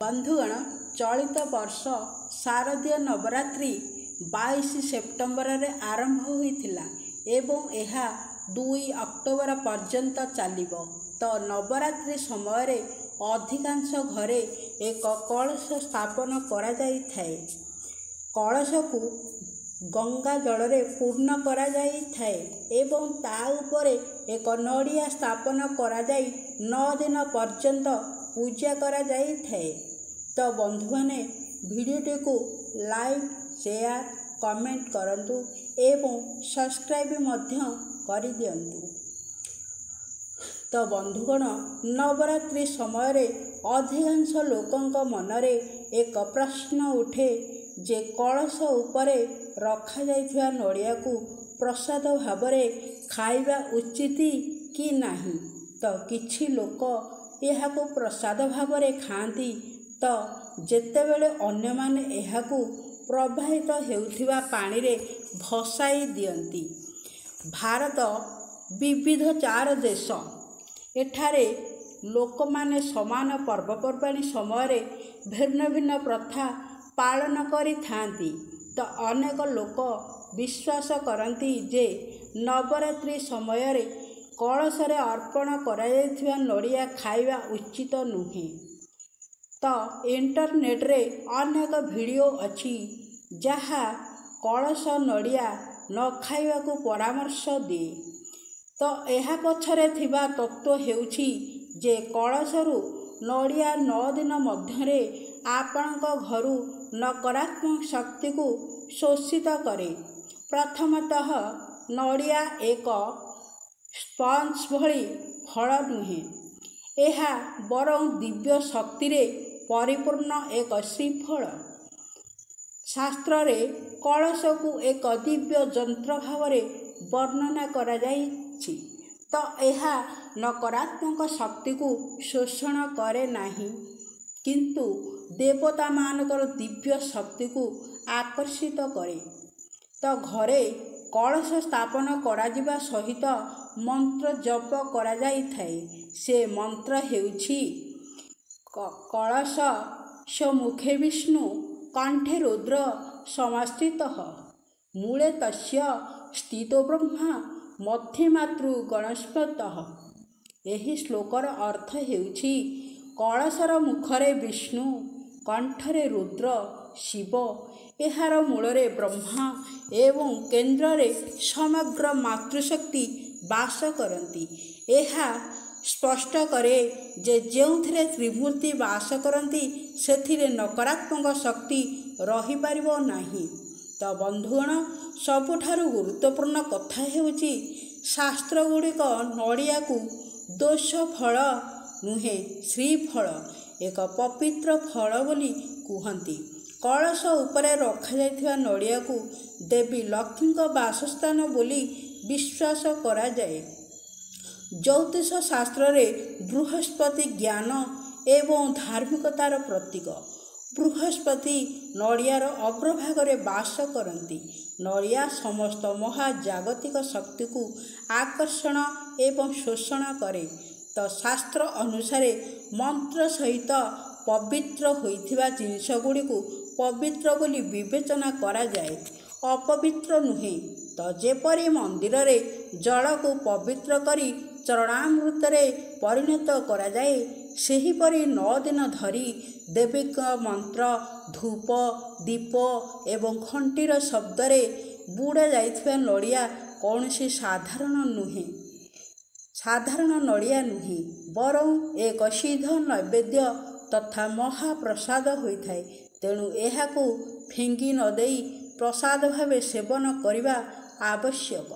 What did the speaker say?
बंधुगण चलित वर्ष शारदीय नवरात्रि 22 सेप्टेम्बर रे आरंभ होइथिला एवं यह 2 अक्टोबर पर्यंत चलिबो। तो नवरात्रि समय रे अधिकांश घरे एक कलश स्थापन करा जाई थाए। कलश को गंगा जल रे पूर्ण करा जाई थाए एवं ता उपरे एक नड़िया स्थापन करा जाई 9 दिन पर्यंत पूजा करा जाई थाए। तो बंधु माने वीडियोटी को लाइक शेयर कमेंट करंतु एवं सब्सक्राइब मध्य कर दियंतु। तो बंधुगण नवरात्रि समय रे अधिकांश लोकंक मनरे एक प्रश्न उठे जे कलश उपरे रखा जाइथिबा नड़िया को प्रसाद भावरे खाइबा उचित कि नाही। तो किछि लोक यह को प्रसाद भावरे खाती तो जेतेबेले अन्य माने यह को प्रवाहित हेउथिबा पानी रे भसाई दियंती। भारत विविध 4 देश एठारे लोक माने समान पर्वपर्वाणी समय रे भिन्न भिन्न प्रथा पालन करि थांती। तो अनेक लोक विश्वास करती जे नवरात्रि समय रे कलश रे अर्पण करा जाइथिबा नड़िया खाइबा उचित नुहे। तो इंटरनेट रे अनेक वीडियो अच्छी जहा कलश नड़िया न खाइबा को परामर्श दे। तो यह पछरे थिबा तत्व हेउछि जे कलशरु नड़िया 9 दिन मध्यरे आपणक घरु नकारात्मक शक्ति को शोषित करे। प्रथमतः नड़िया एक स्पंज भली फल नुहे, यह बरं दिव्य शक्ति रे परिपूर्ण एक श्रीफल। शास्त्र रे कलश को एक दिव्य यंत्र भावरे वर्णना करा जाइछि। तो यह नकारात्मक शक्ति को शोषण करे नाही किंतु देवता मानकर दिव्य शक्ति को आकर्षित करे। तो घरे कलश स्थापन करा जिबा सहित मंत्र जप करा जाई थाए। से मंत्र हेउछि कलश मुखे विष्णु कंठे रुद्र समास्थितः मूले तस्य स्थितो ब्रह्मा मध्ये मातृ गणस्पतः। एही श्लोकर अर्थ हेउछि कलशर मुखरे विष्णु कंठरे रुद्र शिव एहार मूलरे ब्रह्मा एवं केन्द्रे समग्र मातृशक्ति वास करती। एहा स्पष्ट करे जे जेउथिरे त्रिमूर्ति वास करती सेथिरे नकारात्मक शक्ति रही पारिबो नाही। तो बंधुगण सबुठारु गुरुत्वपूर्ण कथा हेउछि शास्त्र गुड़िक नड़िया को दोष फल नुहे श्रीफल एक पवित्र फल बोली कहती। कलश उपरे रखा जाइथिबा नड़िया को देवी लक्ष्मी का वासस्थान बोली विश्वास करा जाए। ज्योतिष शास्त्र रे बृहस्पति ज्ञान एवं धार्मिकतार प्रतीक। बृहस्पति नड़ियार अग्रभागरे वास करती। नड़िया समस्त महाजागतिक शक्ति को आकर्षण एवं शोषण करे। तो शास्त्र अनुसारे मंत्र सहित पवित्र होइथिबा जिनिष गुड़ी को पवित्र बोली विवेचना करा जाए, अपवित्र नुहे। तो जेपरि मंदिर रे जल को पवित्र करी चरणामृत रे परिणत करा जाए, सेहीपरि 9 दिन धरी देवी का मंत्र धूप दीप एवं घंटीर शब्द रे बुड़ा जाइथिबा नड़िया कौनसी साधारण नड़िया नुहे बरं एक सिद्ध नैवेद्य तथा महाप्रसाद होइथाए। तेणु एहाकू फिंगी न देई प्रसाद भावे सेवन करिबा आवश्यक।